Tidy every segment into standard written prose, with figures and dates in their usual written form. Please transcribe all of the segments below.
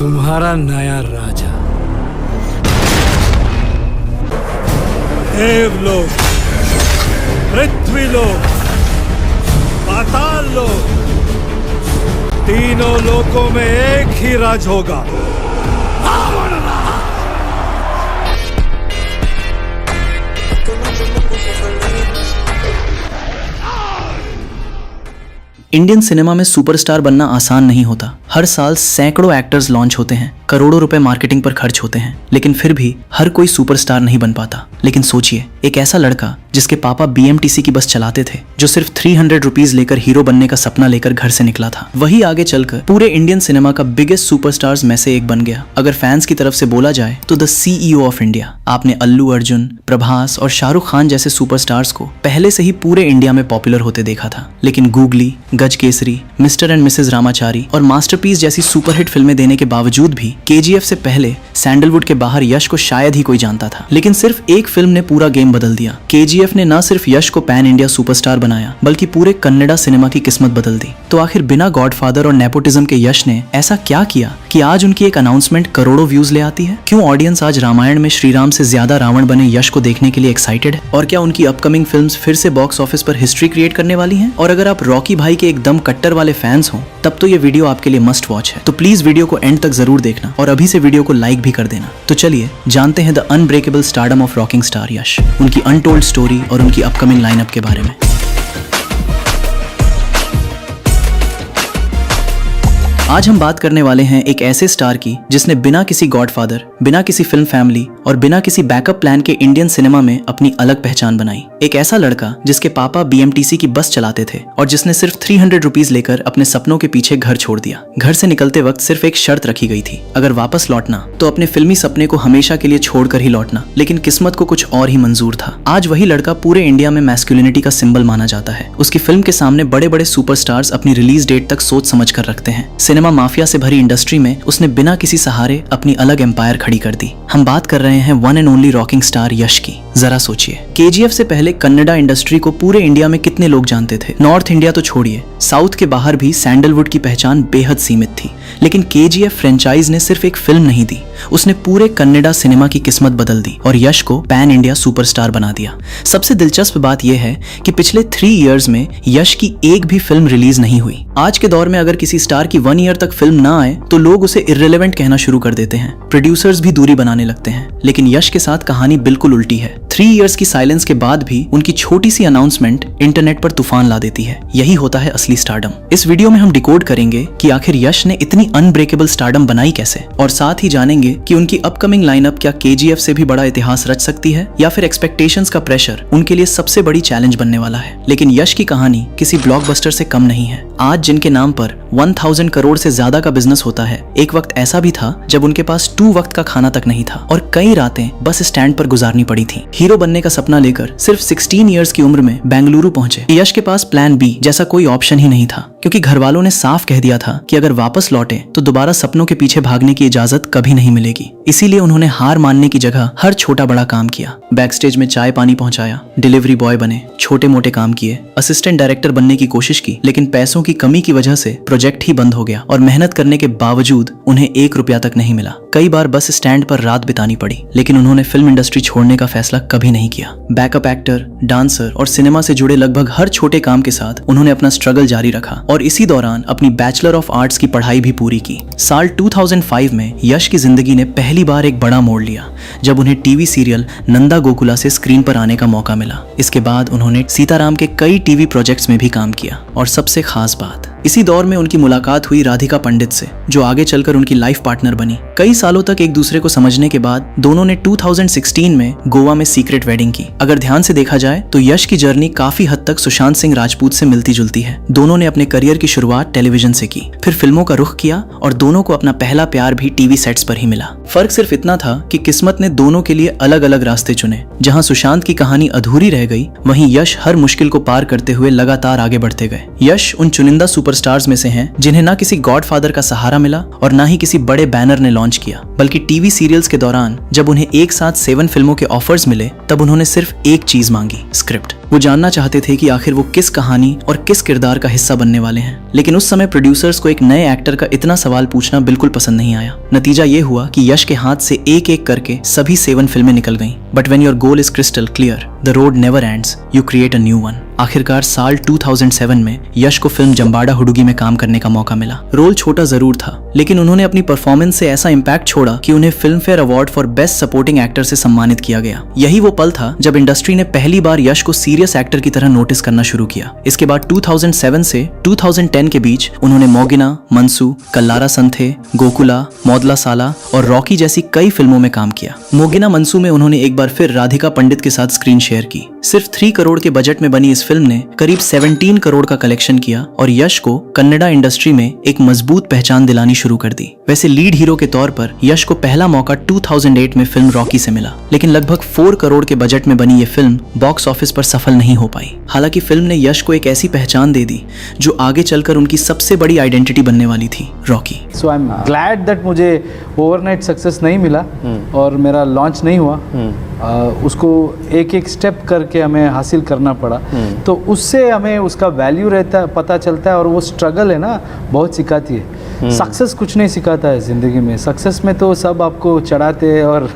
तुम्हारा नया राजा। देवलोक, पृथ्वीलोक, पाताल लोक, तीनों लोकों में एक ही राज होगा, रावण राज। इंडियन सिनेमा में सुपरस्टार बनना आसान नहीं होता। हर साल सैकड़ों एक्टर्स लॉन्च होते हैं, करोड़ों रुपए मार्केटिंग पर खर्च होते हैं, लेकिन फिर भी हर कोई सुपरस्टार नहीं बन पाता। लेकिन सोचिए, एक ऐसा लड़का जिसके पापा बीएमटीसी की बस चलाते थे, जो सिर्फ 300 रुपीज लेकर हीरो बनने का सपना लेकर घर से निकला था, वही आगे चलकर पूरे इंडियन सिनेमा का बिगेस्ट सुपरस्टार्स में से एक बन गया। अगर फैंस की तरफ से बोला जाए तो द CEO ऑफ इंडिया। आपने अल्लू अर्जुन, प्रभास और शाहरुख खान जैसे सुपरस्टार्स को पहले से ही पूरे इंडिया में पॉपुलर होते देखा था, लेकिन गूगली, गज केसरी, मिस्टर एंड मिसेज रामाचारी और मास्टरपीस जैसी सुपरहिट फिल्में देने के बावजूद भी KGF से पहले सैंडलवुड के बाहर यश को शायद ही कोई जानता था। लेकिन सिर्फ एक फिल्म ने पूरा गेम बदल दिया। KGF ने न सिर्फ यश को पैन इंडिया सुपरस्टार बनाया, बल्कि पूरे कन्नड़ा सिनेमा की किस्मत बदल दी। तो आखिर बिना गॉडफादर और नेपोटिज्म के यश ने ऐसा क्या किया कि आज उनकी एक अनाउंसमेंट करोड़ों व्यूज ले आती है? क्यों ऑडियंस आज रामायण में श्री राम से ज्यादा रावण बने यश को देखने के लिए एक्साइटेड है? और क्या उनकी अपकमिंग फिल्म्स फिर से बॉक्स ऑफिस पर हिस्ट्री क्रिएट करने वाली हैं? और अगर आप रॉकी भाई के एकदम कट्टर वाले फैंस हो, तब तो ये वीडियो आपके लिए मस्ट वॉच है। तो प्लीज वीडियो को एंड तक जरूर देखना और अभी से वीडियो को लाइक भी कर देना। तो चलिए जानते हैं the unbreakable stardom of rocking star Yash, उनकी अनटोल्ड स्टोरी और उनकी अपकमिंग लाइनअप के बारे में। आज हम बात करने वाले हैं एक ऐसे स्टार की जिसने बिना किसी गॉडफादर, बिना किसी फिल्म फैमिली और बिना किसी बैकअप प्लान के इंडियन सिनेमा में अपनी अलग पहचान बनाई। एक ऐसा लड़का जिसके पापा BMTC की बस चलाते थे और जिसने सिर्फ 300 रुपीज लेकर अपने सपनों के पीछे घर छोड़ दिया। घर से निकलते वक्त सिर्फ एक शर्त रखी गई थी, अगर वापस लौटना तो अपने फिल्मी सपने को हमेशा के लिए छोड़कर ही लौटना। लेकिन किस्मत को कुछ और ही मंजूर था। आज वही लड़का पूरे इंडिया में मैस्कुलिनिटी का सिंबल माना जाता है। उसकी फिल्म के सामने बड़े बड़े सुपरस्टार्स अपनी रिलीज डेट तक सोच समझ कर रखते हैं। सिनेमा माफिया से भरी इंडस्ट्री में उसने बिना किसी सहारे अपनी अलग एम्पायर खड़ी कर दी। हम बात कर रहे हैं one and only rocking star Yash की। जरा सोचिए, KGF से पहले कन्नड़ा इंडस्ट्री को पूरे इंडिया में कितने लोग जानते थे? नॉर्थ इंडिया तो छोड़िए, साउथ के बाहर भी सैंडलवुड की पहचान बेहद सीमित थी। लेकिन KGF फ्रेंचाइज ने सिर्फ एक फिल्म नहीं दी, उसने पूरे कन्नड़ा सिनेमा की किस्मत बदल दी और यश को पैन इंडिया सुपरस्टार बना दिया। सबसे दिलचस्प बात यह है कि पिछले 3 इयर्स में यश की एक भी फिल्म रिलीज नहीं हुई। आज के दौर में अगर किसी स्टार की 1 ईयर तक फिल्म ना आए तो लोग उसे इर्रेलेवेंट कहना शुरू कर देते हैं, प्रोड्यूसर्स भी दूरी बनाने लगते हैं। लेकिन यश के साथ कहानी बिल्कुल उल्टी है। 3 इयर्स की साइलेंस के बाद भी उनकी छोटी सी अनाउंसमेंट इंटरनेट पर तूफान ला देती है। यही होता है असली स्टारडम। इस वीडियो में हम डिकोड करेंगे कि आखिर यश ने इतनी अनब्रेकेबल स्टारडम बनाई कैसे, और साथ ही जानेंगे कि उनकी अपकमिंग लाइनअप क्या KGF से भी बड़ा इतिहास रच सकती है या फिर एक्सपेक्टेशंस का प्रेशर उनके लिए सबसे बड़ी चैलेंज बनने वाला है। लेकिन यश की कहानी किसी ब्लॉकबस्टर से कम नहीं है। आज जिनके नाम पर 1000 करोड़ से ज्यादा का बिजनेस होता है, एक वक्त ऐसा भी था जब उनके पास 2 वक्त का खाना तक नहीं था और कई रातें बस स्टैंड पर गुजारनी पड़ी थी। हीरो बनने का सपना लेकर सिर्फ 16 इयर्स की उम्र में बेंगलुरु पहुंचे। यश के पास प्लान B जैसा कोई ऑप्शन ही नहीं था, क्योंकि घर वालों ने साफ कह दिया था कि अगर वापस लौटे तो दोबारा सपनों के पीछे भागने की इजाजत कभी नहीं मिलेगी। इसीलिए उन्होंने हार मानने की जगह हर छोटा बड़ा काम किया। बैकस्टेज में चाय पानी पहुंचाया, डिलीवरी बॉय बने, छोटे मोटे काम किए, असिस्टेंट डायरेक्टर बनने की कोशिश की, लेकिन पैसों की कमी की वजह से प्रोजेक्ट ही बंद हो गया और मेहनत करने के बावजूद उन्हें 1 रुपया तक नहीं मिला। कई बार बस स्टैंड पर रात बितानी पड़ी, लेकिन उन्होंने फिल्म इंडस्ट्री छोड़ने का फैसला कभी नहीं किया। बैकअप एक्टर, डांसर और सिनेमा से जुड़े लगभग हर छोटे काम के साथ उन्होंने अपना स्ट्रगल जारी रखा और इसी दौरान अपनी बैचलर ऑफ आर्ट्स की पढ़ाई भी पूरी की। साल 2005 में यश की जिंदगी ने पहली बार एक बड़ा मोड़ लिया, जब उन्हें टीवी सीरियल नंदा गोकुला से स्क्रीन पर आने का मौका मिला। इसके बाद उन्होंने सीताराम के कई टीवी प्रोजेक्ट्स में भी काम किया और सबसे खास बात, इसी दौर में उनकी मुलाकात हुई राधिका पंडित से, जो आगे चलकर उनकी लाइफ पार्टनर बनी। कई सालों तक एक दूसरे को समझने के बाद दोनों ने 2016 में गोवा में सीक्रेट वेडिंग की। अगर ध्यान से देखा जाए तो यश की जर्नी काफी हद तक सुशांत सिंह राजपूत से मिलती जुलती है। दोनों ने अपने करियर की शुरुआत टेलीविजन से की, फिर फिल्मों का रुख किया और दोनों को अपना पहला प्यार भी टीवी सेट्स पर ही मिला। फर्क सिर्फ इतना था कि किस्मत ने दोनों के लिए अलग अलग रास्ते चुने। जहां सुशांत की कहानी अधूरी रह गई, वहीं यश हर मुश्किल को पार करते हुए लगातार आगे बढ़ते गए। यश उन चुनिंदा सुपर सुपरस्टार्स में से हैं जिन्हें ना किसी गॉडफादर का सहारा मिला और ना ही किसी बड़े बैनर ने लॉन्च किया, बल्कि टीवी सीरियल्स के दौरान जब उन्हें एक साथ 7 फिल्मों के ऑफर्स मिले तब उन्होंने सिर्फ एक चीज मांगी, स्क्रिप्ट। वो जानना चाहते थे कि आखिर वो किस कहानी और किस किरदार का हिस्सा बनने वाले हैं, लेकिन उस समय प्रोड्यूसर्स को एक नए एक्टर का इतना सवाल पूछना बिल्कुल पसंद नहीं आया। नतीजा ये हुआ कि यश के हाथ से एक एक करके सभी 7 फिल्में निकल गईं। But when your goal is crystal clear, the road never ends, you create a new one. आखिरकार साल 2007 में यश को फिल्म जंबाड़ा हुडुगी में काम करने का मौका मिला। रोल छोटा जरूर था, लेकिन उन्होंने अपनी परफॉर्मेंस से ऐसा इम्पैक्ट छोड़ा कि उन्हें film fair award for best supporting actor से सम्मानित किया गया। यही वो पल था जब इंडस्ट्री ने पहली बार यश को सीरियस एक्टर की तरह नोटिस करना शुरू किया। इसके बाद 2007 से 2010 के बीच उन्होंने मोगिना, मनसू, कल्लारा संथे, गोकुला, मौदला साला और रॉकी जैसी कई फिल्मों में काम किया। मोगिना मनसू में उन्होंने एक बार फिर राधिका पंडित के साथ स्क्रीन शेयर की। सिर्फ 3 करोड़ के बजट में बनी इस फिल्म ने करीब 17 करोड़ का कलेक्शन किया और यश को कन्नड़ा इंडस्ट्री में एक मजबूत पहचान दिलानी शुरू कर दी। वैसे लीड हीरो के तौर पर यश को पहला मौका 2008 में फिल्म रॉकी से मिला, लेकिन लगभग 4 करोड़ के बजट में बनी ये फिल्म बॉक्स ऑफिस पर सफल नहीं हो पाई। हालांकि फिल्म ने यश को एक ऐसी पहचान दे दी जो आगे चलकर उनकी सबसे बड़ी आइडेंटिटी बनने वाली थी, Rocky. So I am glad that मुझे ओवरनाइट सक्सेस नहीं मिला और मेरा लॉन्च नहीं हुआ। उसको एक एक स्टेप करके हमें हासिल करना पड़ा, तो उससे हमें उसका वैल्यू रहता है, पता चलता है। और वो स्ट्रगल है ना, बहुत सिखाती है। सक्सेस कुछ नहीं सिखाता है ज़िंदगी में। सक्सेस में तो सब आपको चढ़ाते हैं और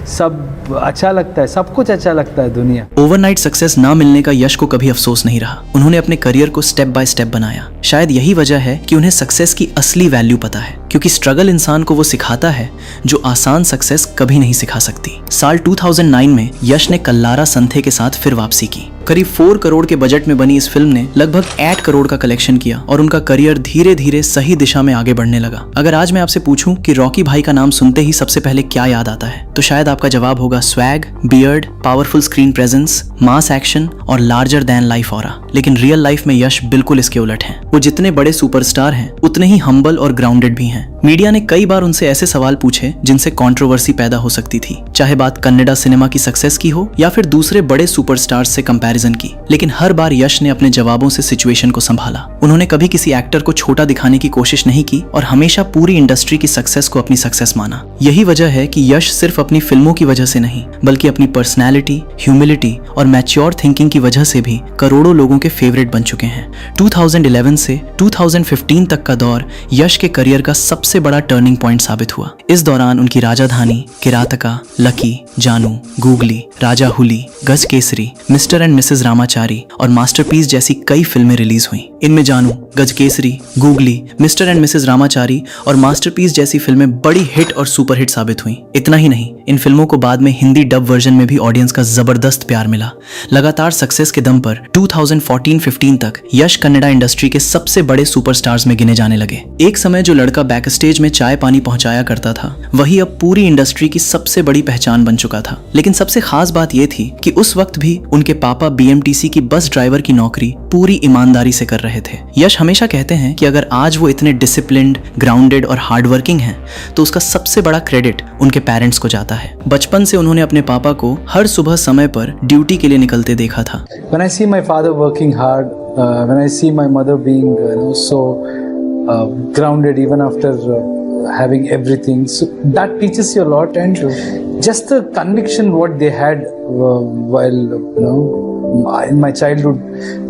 सब अच्छा लगता है, सब कुछ अच्छा लगता है दुनिया। ओवरनाइट सक्सेस ना मिलने का यश को कभी अफसोस नहीं रहा। उन्होंने अपने करियर को स्टेप बाय स्टेप बनाया। शायद यही वजह है कि उन्हें सक्सेस की असली वैल्यू पता है, क्योंकि स्ट्रगल इंसान को वो सिखाता है जो आसान सक्सेस कभी नहीं सिखा सकती। साल 2009 में यश ने कल्लारा संथे के साथ फिर वापसी की। करीब 4 करोड़ के बजट में बनी इस फिल्म ने लगभग 8 करोड़ का कलेक्शन किया और उनका करियर धीरे धीरे सही दिशा में आगे बढ़ने लगा। अगर आज मैं आपसे पूछूं कि रॉकी भाई का नाम सुनते ही सबसे पहले क्या याद आता है, तो शायद आपका जवाब होगा swag, beard, powerful screen presence, mass action और लार्जर दैन लाइफ ऑरा। लेकिन रियल लाइफ में यश बिल्कुल इसके उलट हैं। वो जितने बड़े सुपरस्टार हैं उतने ही हम्बल और ग्राउंडेड भी हैं। मीडिया ने कई बार उनसे ऐसे सवाल पूछे जिनसे कंट्रोवर्सी पैदा हो सकती थी, चाहे बात कन्नड़ा सिनेमा की सक्सेस की हो या फिर दूसरे बड़े सुपरस्टार्स से कंपैरिजन की। लेकिन हर बार यश ने अपने जवाबों से सिचुएशन को संभाला। उन्होंने कभी किसी एक्टर को छोटा दिखाने की कोशिश नहीं की और हमेशा पूरी इंडस्ट्री की सक्सेस को अपनी सक्सेस माना। यही वजह है कि यश सिर्फ अपनी फिल्मों की वजह से नहीं, बल्कि अपनी पर्सनैलिटी, ह्यूमिलिटी और मैच्योर थिंकिंग की वजह से भी करोड़ों लोगों के फेवरेट बन चुके हैं। 2011 से 2015 तक का दौर यश के करियर का सबसे बड़ा टर्निंग पॉइंट साबित हुआ। इस दौरान उनकी राजाधानी, किरातका, लकी, जानू, गूगली, राजा हुली, गज केसरी, मिस्टर एंड मिसेस रामाचारी और मास्टरपीस जैसी कई फिल्में रिलीज हुई। इनमें जानू, गज Kesari, googly, mister and Mrs Ramachari और मास्टरपीस जैसी फिल्में बड़ी हिट और सुपर हिट साबित हुई। इतना ही नहीं, इन फिल्मों को बाद में हिंदी डब वर्जन में भी ऑडियंस का जबरदस्त प्यार मिला। लगातार सक्सेस के दम पर 2014-15 तक यश कन्नड़ा इंडस्ट्री के सबसे बड़े सुपरस्टार्स में गिने जाने लगे। एक समय जो लड़का बैक स्टेज में चाय पानी पहुंचाया करता था, वही अब पूरी इंडस्ट्री की सबसे बड़ी पहचान बन चुका था। लेकिन सबसे खास बात यह थी कि उस वक्त भी उनके पापा बीएमटीसी की बस ड्राइवर की नौकरी पूरी ईमानदारी से कर रहे थे। यश हमेशा कहते हैं कि अगर आज वो इतने डिसिप्लिन्ड, ग्राउंडेड और हार्डवर्किंग हैं, तो उसका सबसे बड़ा क्रेडिट उनके पेरेंट्स को जाता है। बचपन से उन्होंने अपने पापा को हर सुबह समय पर ड्यूटी के लिए निकलते देखा था। When I see my father working hard, when I see my mother being so grounded even after having everything, so that teaches you a lot. And just the conviction what they had while in my childhood,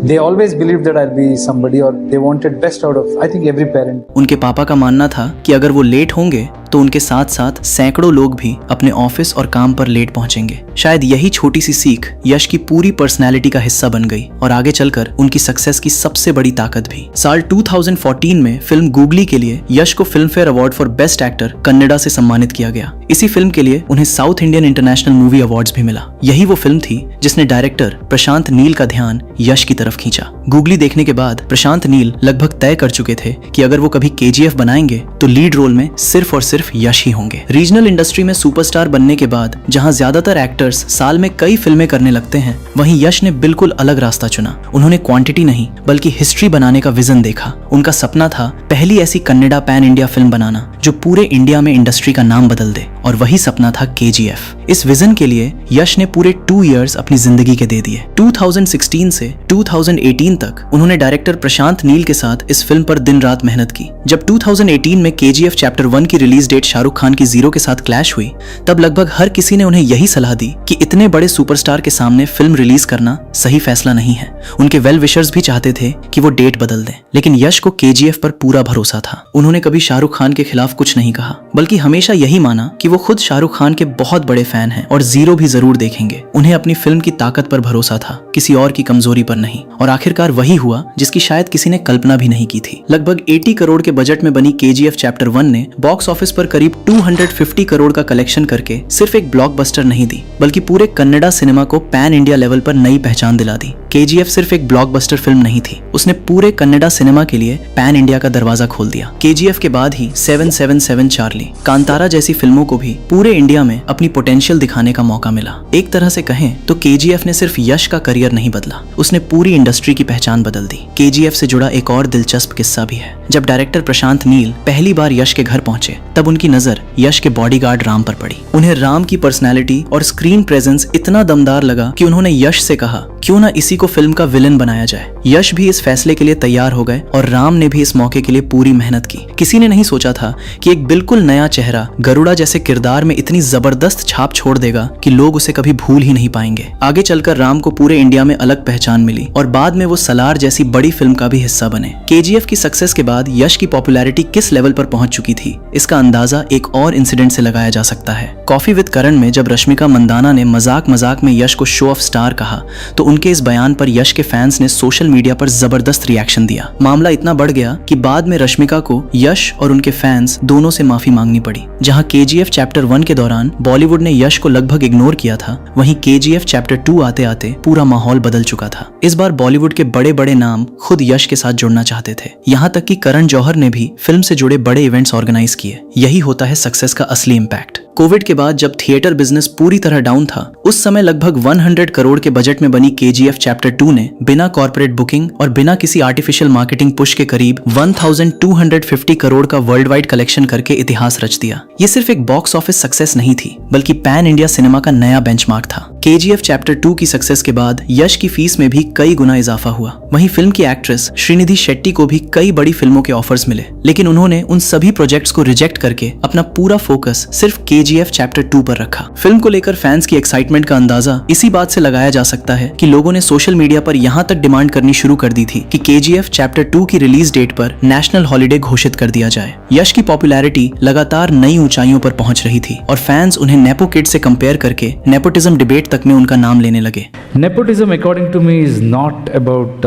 they always believed that I'll be somebody, or they wanted best out of, I think, every parent. उनके पापा का मानना था कि अगर वो late होंगे तो उनके साथ साथ सैकड़ों लोग भी अपने ऑफिस और काम पर लेट पहुंचेंगे। शायद यही छोटी सी सीख यश की पूरी पर्सनैलिटी का हिस्सा बन गई और आगे चलकर उनकी सक्सेस की सबसे बड़ी ताकत भी। साल 2014 में फिल्म गूगली के लिए यश को film fair award for best actor Kannada से सम्मानित किया गया। इसी फिल्म के लिए उन्हें south Indian international movie awards भी मिला। यही वो फिल्म थी जिसने डायरेक्टर प्रशांत नील का ध्यान यश की तरफ खींचा। गूगली देखने के बाद प्रशांत नील लगभग तय कर चुके थे कि अगर वो कभी केजीएफ बनाएंगे तो लीड रोल में सिर्फ और सिर्फ यश ही होंगे। रीजनल इंडस्ट्री में सुपरस्टार बनने के बाद जहां ज्यादातर एक्टर्स साल में कई फिल्में करने लगते हैं, वहीं यश ने बिल्कुल अलग रास्ता चुना। उन्होंने क्वांटिटी नहीं बल्कि हिस्ट्री बनाने का विजन देखा। उनका सपना था पहली ऐसी कन्नड़ा पैन इंडिया फिल्म बनाना जो पूरे इंडिया में इंडस्ट्री का नाम बदल दे। और वही सपना था KGF। इस विजन के लिए यश ने पूरे 2 इयर्स अपनी जिंदगी के दे दिए। 2016 से 2018 तक उन्होंने डायरेक्टर प्रशांत नील के साथ इस फिल्म पर दिन रात मेहनत की। जब 2018 में KGF चैप्टर 1 की रिलीज डेट शाहरुख खान की 0 के साथ क्लैश हुई, तब लगभग हर किसी ने उन्हें यही सलाह दी कि इतने बड़े सुपरस्टार के सामने फिल्म रिलीज करना सही फैसला नहीं है। उनके वेल विशर्स भी चाहते थे कि वो डेट बदल दें, लेकिन यश को KGF पर पूरा भरोसा था। उन्होंने कभी शाहरुख खान के खिलाफ कुछ नहीं कहा, बल्कि हमेशा यही माना कि वो खुद शाहरुख खान के बहुत बड़े फैन हैं और 0 भी जरूर देखेंगे। उन्हें अपनी फिल्म की ताकत पर भरोसा था, किसी और की कमजोरी पर नहीं। और आखिरकार वही हुआ जिसकी शायद किसी ने कल्पना भी नहीं की थी। लगभग 80 करोड़ के बजट में बनी KGF चैप्टर 1 ने बॉक्स ऑफिस पर करीब 250 करोड़ का कलेक्शन करके सिर्फ एक ब्लॉकबस्टर नहीं दी, बल्कि पूरे कन्नड़ा सिनेमा को पैन इंडिया लेवल पर नई पहचान दिला दी। KGF सिर्फ एक ब्लॉकबस्टर फिल्म नहीं थी, उसने पूरे कन्नड़ा सिनेमा के लिए पैन इंडिया का दरवाजा खोल दिया। KGF के बाद ही 777 चार्ली, कांतारा जैसी फिल्मों को भी पूरे इंडिया में अपनी पोटेंशियल दिखाने का मौका मिला। एक तरह से कहें तो KGF ने सिर्फ यश का करियर नहीं बदला, उसने पूरी इंडस्ट्री की पहचान बदल दी। KGF से जुड़ा एक और दिलचस्प किस्सा भी है। जब डायरेक्टर प्रशांत नील पहली बार यश के घर पहुंचे, तब उनकी नजर यश के बॉडीगार्ड राम पर पड़ी। उन्हें राम की पर्सनैलिटी और स्क्रीन प्रेजेंस इतना दमदार लगा कि उन्होंने यश से कहा, क्यों ना इसी को फिल्म का विलन बनाया जाए। यश भी इस फैसले के लिए तैयार हो गए और राम ने भी इस मौके के लिए पूरी मेहनत की। किसी ने नहीं सोचा था कि एक बिल्कुल नया चेहरा गरुड़ा जैसे किरदार में इतनी जबरदस्त छाप छोड़ देगा कि लोग उसे कभी भूल ही नहीं पाएंगे। आगे चलकर राम को पूरे इंडिया में अलग पहचान मिली और बाद में वो सलार जैसी बड़ी फिल्म का भी हिस्सा बने। KGF की सक्सेस के बाद यश की पॉपुलैरिटी किस लेवल पर पहुंच चुकी थी, इसका अंदाजा एक और इंसिडेंट से लगाया जा सकता है। कॉफी विद करण में जब रश्मिका मंदाना ने मजाक मजाक में यश को शो ऑफ स्टार कहा, तो उनके इस बयान पर यश के फैंस ने सोशल मीडिया पर जबरदस्त रिएक्शन दिया। मामला इतना बढ़ गया कि बाद में रश्मिका को यश और उनके फैंस दोनों से माफी मांगनी पड़ी। जहां KGF चैप्टर 1 के दौरान बॉलीवुड ने यश को लगभग इग्नोर किया था, वहीं KGF चैप्टर 2 आते आते पूरा माहौल बदल चुका था। इस बार बॉलीवुड के बड़े बड़े नाम खुद यश के साथ जुड़ना चाहते थे। यहाँ तक कि करण जौहर ने भी फिल्म से जुड़े बड़े इवेंट्स ऑर्गेनाइज किए। यही होता है सक्सेस का असली इम्पैक्ट। कोविड के बाद जब थिएटर बिजनेस पूरी तरह डाउन था, उस समय लगभग 100 करोड़ के बजट में बनी KGF चैप्टर 2 ने बिना कॉर्पोरेट बुकिंग और बिना किसी आर्टिफिशियल मार्केटिंग पुश के करीब 1250 करोड़ का वर्ल्ड वाइड कलेक्शन करके इतिहास रच दिया। ये सिर्फ एक बॉक्स ऑफिस सक्सेस नहीं थी, बल्कि पैन इंडिया सिनेमा का नया बेंचमार्क था। KGF चैप्टर 2 की सक्सेस के बाद यश की फीस में भी कई गुना इजाफा हुआ। वहीं फिल्म की एक्ट्रेस श्रीनिधि शेट्टी को भी कई बड़ी फिल्मों के ऑफर्स मिले, लेकिन उन्होंने उन सभी प्रोजेक्ट्स को रिजेक्ट करके अपना पूरा फोकस सिर्फ KGF चैप्टर 2 पर रखा। फिल्म को लेकर फैंस की एक्साइटमेंट का अंदाजा इसी बात से लगाया जा सकता है कि लोगों ने सोशल मीडिया पर यहाँ तक डिमांड करनी शुरू कर दी थी कि KGF चैप्टर 2 की रिलीज डेट पर नेशनल हॉलिडे घोषित कर दिया जाए। यश की पॉपुलैरिटी लगातार नई ऊंचाइयों पर पहुंच रही थी और फैंस उन्हें नेपो किड से कंपेयर करके नेपोटिज्म डिबेट तक में उनका नाम लेने लगे। Nepotism, according to me, is not about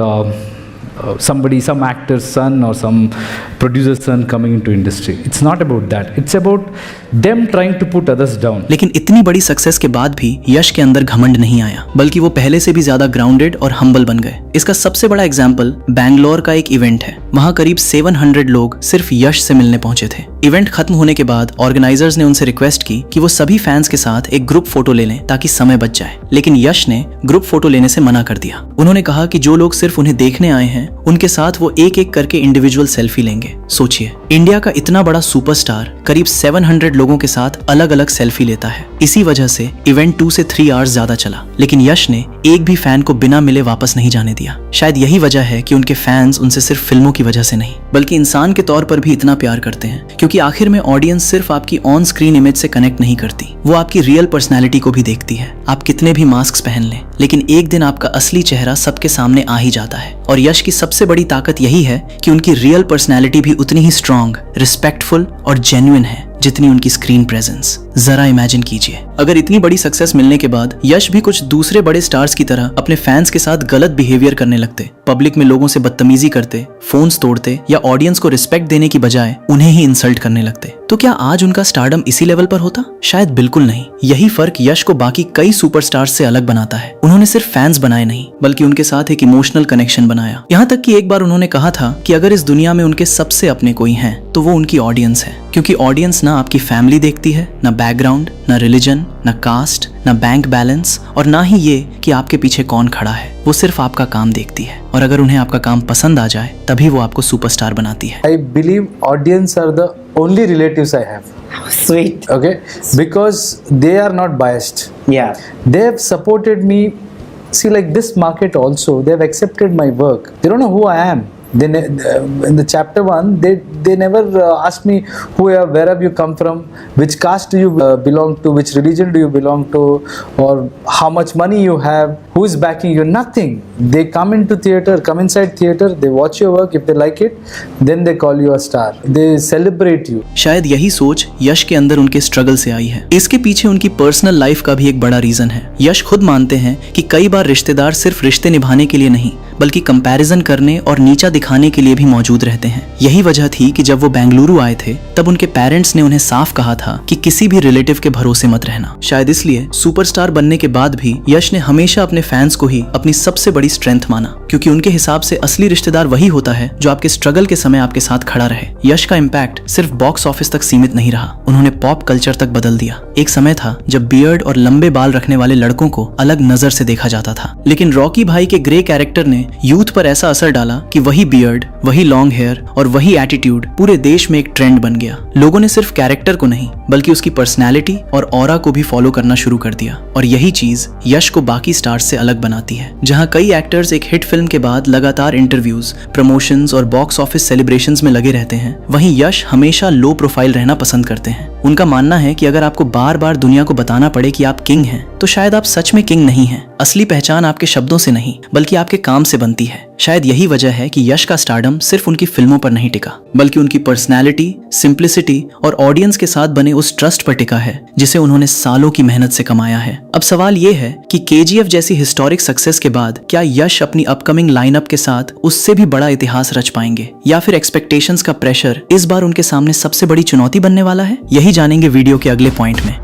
some actor's son or some producer's son coming into industry. It's not about that. It's about them trying to put others down. लेकिन इतनी बड़ी success के बाद भी यश के अंदर घमंड नहीं आया, बल्कि वो पहले से भी ज्यादा ग्राउंडेड और हम्बल बन गए। इसका सबसे बड़ा एग्जाम्पल बैंगलोर का एक इवेंट है। वहां करीब 700 लोग सिर्फ यश से मिलने पहुंचे थे। इवेंट खत्म होने के बाद ऑर्गेनाइजर्स ने उनसे रिक्वेस्ट की कि वो सभी फैंस के साथ एक ग्रुप फोटो ले लें ताकि समय बच जाए, लेकिन यश ने ग्रुप फोटो लेने से मना कर दिया। उन्होंने कहा कि जो लोग सिर्फ उन्हें देखने आए हैं, उनके साथ वो एक एक करके इंडिविजुअल सेल्फी लेंगे। सोचिए, इंडिया का इतना बड़ा सुपरस्टार करीब 700 लोगों के साथ अलग अलग सेल्फी लेता है। इसी वजह से इवेंट 2 से 3 आवर्स ज्यादा चला, लेकिन यश ने एक भी फैन को बिना मिले वापस नहीं जाने दिया। शायद यही वजह है कि उनके फैंस उनसे सिर्फ फिल्मों की वजह से नहीं, बल्कि इंसान के तौर पर भी इतना प्यार करते हैं, क्योंकि आखिर में ऑडियंस सिर्फ आपकी ऑन स्क्रीन इमेज से कनेक्ट नहीं करती, वो आपकी रियल पर्सनैलिटी को भी देखती है। आप कितने भी मास्क पहन लें, लेकिन एक दिन आपका असली चेहरा सबके सामने आ ही जाता है। और यश की सबसे बड़ी ताकत यही है कि उनकी रियल पर्सनैलिटी भी उतनी ही स्ट्रॉन्ग, रिस्पेक्टफुल और जेन्युइन है जितनी उनकी स्क्रीन प्रेजेंस। जरा इमेजिन कीजिए, अगर इतनी बड़ी सक्सेस मिलने के बाद यश भी कुछ दूसरे बड़े स्टार्स की तरह अपने फैंस के साथ गलत बिहेवियर करने लगते, पब्लिक में लोगों से बदतमीजी करते, फोन्स तोड़ते या ऑडियंस को रिस्पेक्ट देने की बजाय उन्हें ही इंसल्ट करने लगते, तो क्या आज उनका स्टारडम इसी लेवल पर होता? शायद बिल्कुल नहीं। यही फर्क यश को बाकी कई सुपरस्टार्स से अलग बनाता है। उन्होंने सिर्फ फैंस बनाए नहीं, बल्कि उनके साथ एक इमोशनल कनेक्शन बनाया। यहाँ तक कि एक बार उन्होंने कहा था कि अगर इस दुनिया में उनके सबसे अपने कोई हैं, तो वो उनकी ऑडियंस है, क्योंकि ऑडियंस ना आपकी फैमिली देखती है, ना बैकग्राउंड, ना रिलीजन, ना कास्ट, ना बैंक बैलेंस और ना ही ये कि आपके पीछे कौन खड़ा है। वो सिर्फ आपका काम देखती है और अगर उन्हें आपका काम पसंद आ जाए तभी वो आपको सुपरस्टार बनाती है। I believe audience are the only relatives I have. Sweet. Okay, because they are not biased. Yeah. They have supported me. See, like this market also, they have accepted my work. They don't know who I am. In the chapter 1, they never asked me where have you come from, which caste do you belong to, which religion do you belong to, or how much money you have, who is backing you. Nothing. They come inside theater, they watch your work. If they like it, then they call you a star. They celebrate you. शायद यही सोच यश के अंदर उनके struggle से आई है। इसके पीछे उनकी पर्सनल लाइफ का भी एक बड़ा रीजन है। यश खुद मानते हैं कि कई बार रिश्तेदार सिर्फ रिश्ते निभाने के लिए नहीं बल्कि कंपैरिजन करने और नीचा दिखाने के लिए भी मौजूद रहते हैं। यही वजह थी कि जब वो बेंगलुरु आए थे तब उनके पेरेंट्स ने उन्हें साफ कहा था कि किसी भी रिलेटिव के भरोसे मत रहना। शायद इसलिए सुपरस्टार बनने के बाद भी यश ने हमेशा अपने फैंस को ही अपनी सबसे बड़ी स्ट्रेंथ माना, क्योंकि उनके हिसाब से असली रिश्तेदार वही होता है जो आपके स्ट्रगल के समय आपके साथ खड़ा रहे। यश का इम्पैक्ट सिर्फ बॉक्स ऑफिस तक सीमित नहीं रहा, उन्होंने पॉप कल्चर तक बदल दिया। एक समय था जब बियर्ड और लंबे बाल रखने वाले लड़कों को अलग नजर से देखा जाता था, लेकिन रॉकी भाई के ग्रे कैरेक्टर ने यूथ पर ऐसा असर डाला कि वही बियर्ड, वही लॉन्ग हेयर और वही एटीट्यूड पूरे देश में एक ट्रेंड बन गया। लोगों ने सिर्फ कैरेक्टर को नहीं बल्कि उसकी पर्सनैलिटी और ऑरा को भी फॉलो करना शुरू कर दिया और यही चीज यश को बाकी स्टार्स से अलग बनाती है। जहां कई एक्टर्स एक हिट फिल्म के बाद लगातार इंटरव्यूज, प्रमोशंस और बॉक्स ऑफिस सेलिब्रेशंस में लगे रहते हैं, वहीं यश हमेशा लो प्रोफाइल रहना पसंद करते हैं। उनका मानना है कि अगर आपको बार बार दुनिया को बताना पड़े कि आप किंग हैं तो शायद आप सच में किंग नहीं हैं। असली पहचान आपके शब्दों से नहीं बल्कि आपके काम से बनती है। शायद यही वजह है कि यश का स्टारडम सिर्फ उनकी फिल्मों पर नहीं टिका बल्कि उनकी पर्सनैलिटी, सिंप्लिसिटी और ऑडियंस के साथ बने उस ट्रस्ट पर टिका है जिसे उन्होंने सालों की मेहनत से कमाया है। अब सवाल ये है कि KGF जैसी हिस्टोरिक सक्सेस के बाद क्या यश अपनी अपकमिंग लाइनअप के साथ उससे भी बड़ा इतिहास रच पाएंगे या फिर एक्सपेक्टेशंस का प्रेशर इस बार उनके सामने सबसे बड़ी चुनौती बनने वाला है? यही जानेंगे वीडियो के अगले पॉइंट में।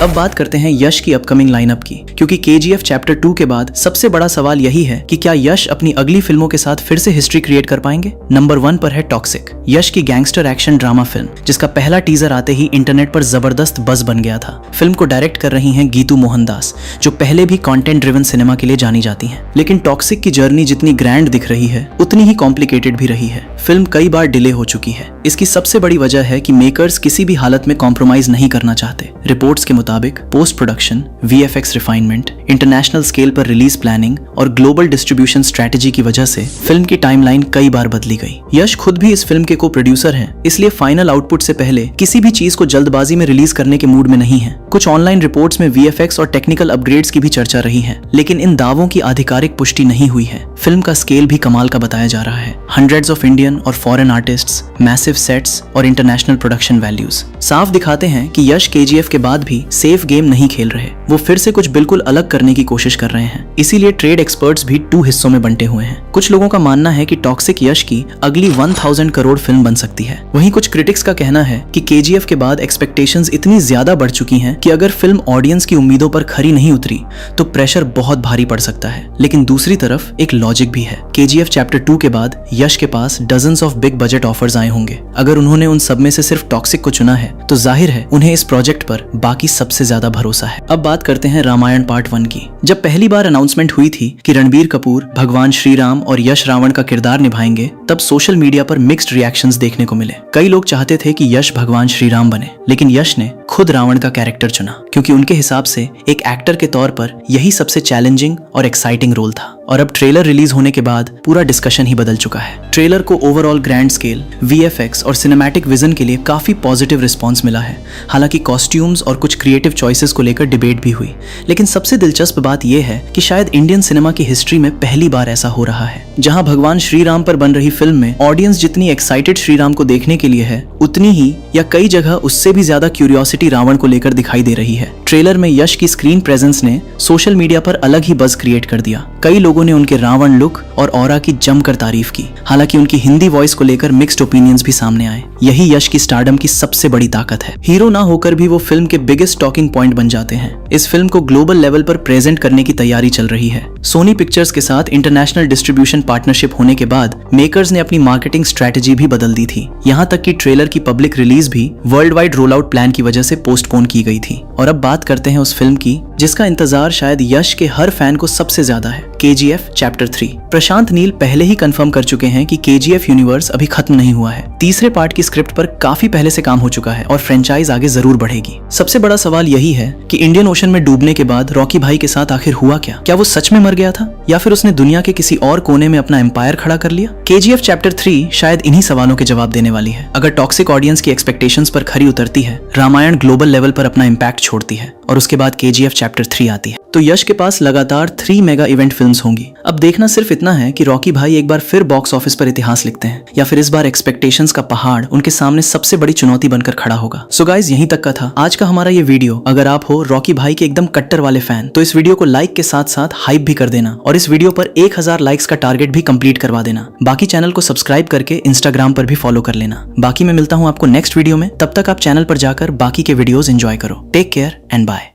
अब बात करते हैं यश की अपकमिंग लाइनअप की, क्योंकि KGF चैप्टर 2 के बाद सबसे बड़ा सवाल यही है कि क्या यश अपनी अगली फिल्मों के साथ फिर से हिस्ट्री क्रिएट कर पाएंगे। नंबर 1 पर है टॉक्सिक, यश की गैंगस्टर एक्शन ड्रामा फिल्म जिसका पहला टीजर आते ही इंटरनेट पर जबरदस्त बज बन गया था। फिल्म को डायरेक्ट कर रही हैं गीतू मोहनदास, जो पहले भी कंटेंट ड्रिवन सिनेमा के लिए जानी जाती हैं। लेकिन टॉक्सिक की जर्नी जितनी ग्रैंड दिख रही है उतनी ही कॉम्प्लिकेटेड भी रही है। फिल्म कई बार डिले हो चुकी है। इसकी सबसे बड़ी वजह है कि मेकर्स किसी भी हालत में कॉम्प्रोमाइज नहीं करना चाहते। रिपोर्ट्स के मुताबिक post production, VFX refinement, international scale पर रिलीज प्लानिंग और ग्लोबल डिस्ट्रीब्यूशन स्ट्रेटेजी की वजह से फिल्म की टाइमलाइन कई बार बदली गई। यश खुद भी इस फिल्म के को प्रोड्यूसर हैं, इसलिए फाइनल आउटपुट से पहले किसी भी चीज को जल्दबाजी में रिलीज करने के मूड में नहीं है। कुछ ऑनलाइन रिपोर्ट्स में VFX और टेक्निकल अपग्रेड्स की भी चर्चा रही है, लेकिन इन दावों की आधिकारिक पुष्टि नहीं हुई है। फिल्म का स्केल भी कमाल का बताया जा रहा है। हंड्रेड्स ऑफ इंडियन और फॉरेन आर्टिस्ट्स, मैसिव सेट्स और इंटरनेशनल प्रोडक्शन वैल्यूज साफ दिखाते हैं कि यश KGF के बाद भी सेफ गेम नहीं खेल रहे, वो फिर से कुछ बिल्कुल अलग करने की कोशिश कर रहे हैं। इसीलिए ट्रेड एक्सपर्ट्स भी 2 हिस्सों में बंटे हुए हैं। कुछ लोगों का मानना है कि टॉक्सिक यश की अगली 1000 करोड़ फिल्म बन सकती है। वहीं कुछ क्रिटिक्स का कहना है कि KGF के बाद एक्सपेक्टेशंस इतनी ज्यादा बढ़ चुकी हैं कि अगर फिल्म ऑडियंस की उम्मीदों पर खरी नहीं उतरी तो प्रेशर बहुत भारी पड़ सकता है। लेकिन दूसरी तरफ एक लॉजिक भी है। KGF चैप्टर 2 के बाद यश के पास dozens of big budget offers आए होंगे। अगर उन्होंने उन सब में से सिर्फ टॉक्सिक को चुना है तो जाहिर है उन्हें इस प्रोजेक्ट पर बाकी सबसे ज्यादा भरोसा है। अब बात करते हैं रामायण पार्ट 1 की। जब पहली बार अनाउंसमेंट हुई थी कि रणबीर कपूर भगवान श्री राम और यश रावण का किरदार निभाएंगे, तब सोशल मीडिया पर मिक्स्ड रिएक्शंस देखने को मिले। कई लोग चाहते थे कि यश भगवान श्री राम बने, लेकिन यश ने खुद रावण का कैरेक्टर चुना क्योंकि उनके हिसाब से एक एक्टर के तौर पर यही सबसे चैलेंजिंग और एक्साइटिंग रोल था। और अब ट्रेलर रिलीज होने के बाद पूरा डिस्कशन ही बदल चुका है। ट्रेलर को ओवरऑल ग्रैंड स्केल, VFX और सिनेमैटिक विजन के लिए काफी पॉजिटिव रिस्पॉन्स मिला है। हालांकि कॉस्ट्यूम्स और कुछ क्रिएटिव चॉइसेस को लेकर डिबेट भी हुई, लेकिन सबसे दिलचस्प बात यह है कि शायद इंडियन सिनेमा की हिस्ट्री में पहली बार ऐसा हो रहा है जहां भगवान श्री राम पर बन रही फिल्म में ऑडियंस जितनी एक्साइटेड श्री राम को देखने के लिए है, उतनी ही या कई जगह उससे भी ज्यादा क्यूरियोसिटी रावण को लेकर दिखाई दे रही है। ट्रेलर में यश की स्क्रीन प्रेजेंस ने सोशल मीडिया पर अलग ही बज क्रिएट कर दिया। कई लोगों ने उनके रावण लुक और ऑरा की जमकर तारीफ की। हालांकि उनकी हिंदी वॉइस को लेकर मिक्स्ड ओपिनियंस भी सामने आए। यही यश की स्टारडम की सबसे बड़ी ताकत है। हीरो ना होकर भी वो फिल्म के बिगेस्ट टॉकिंग पॉइंट बन जाते हैं। इस फिल्म को ग्लोबल लेवल पर प्रेजेंट करने की तैयारी चल रही है। सोनी पिक्चर्स के साथ इंटरनेशनल डिस्ट्रीब्यूशन पार्टनरशिप होने के बाद मेकर्स ने अपनी मार्केटिंग स्ट्रेटेजी भी बदल दी थी। यहाँ तक कि ट्रेलर की पब्लिक रिलीज भी world wide roll out plan की वजह से पोस्टपोन की गई थी। और अब बात करते हैं उस फिल्म की जिसका इंतजार शायद यश के हर फैन को सबसे ज्यादा है, KGF चैप्टर 3। प्रशांत नील पहले ही कंफर्म कर चुके हैं कि KGF यूनिवर्स अभी खत्म नहीं हुआ है। तीसरे पार्ट की स्क्रिप्ट पर काफी पहले से काम हो चुका है और फ्रेंचाइज आगे जरूर बढ़ेगी। सबसे बड़ा सवाल यही है कि इंडियन ओशन में डूबने के बाद रॉकी भाई के साथ आखिर हुआ क्या वो सच में मर गया था या फिर उसने दुनिया के किसी और कोने में अपना एम्पायर खड़ा कर लिया? KGF चैप्टर 3 शायद इन्हीं सवालों के जवाब देने वाली है। अगर टॉक्सिक ऑडियंस की एक्सपेक्टेशंस पर खरी उतरती है, रामायण ग्लोबल लेवल पर अपना इम्पैक्ट छोड़ती है और उसके बाद KGF चैप्टर 3 आती है, तो यश के पास लगातार 3 मेगा इवेंट फिल्म्स होंगी। अब देखना सिर्फ इतना है कि रॉकी भाई एक बार फिर बॉक्स ऑफिस पर इतिहास लिखते हैं या फिर इस बार एक्सपेक्टेशंस का पहाड़ उनके सामने सबसे बड़ी चुनौती बनकर खड़ा होगा। सो गाइज, यहीं तक का था आज का हमारा ये वीडियो। अगर आप हो रॉकी भाई के एकदम कट्टर वाले फैन तो इस वीडियो को लाइक के साथ साथ हाइप भी कर देना और इस वीडियो पर 1000 लाइक्स का टारगेट भी कंप्लीट करवा देना। बाकी चैनल को सब्सक्राइब करके इंस्टाग्राम पर भी फॉलो कर लेना। बाकी मैं मिलता हूँ आपको नेक्स्ट वीडियो में, तब तक आप चैनल पर जाकर बाकी के वीडियोस एंजॉय करो। Take care and bye.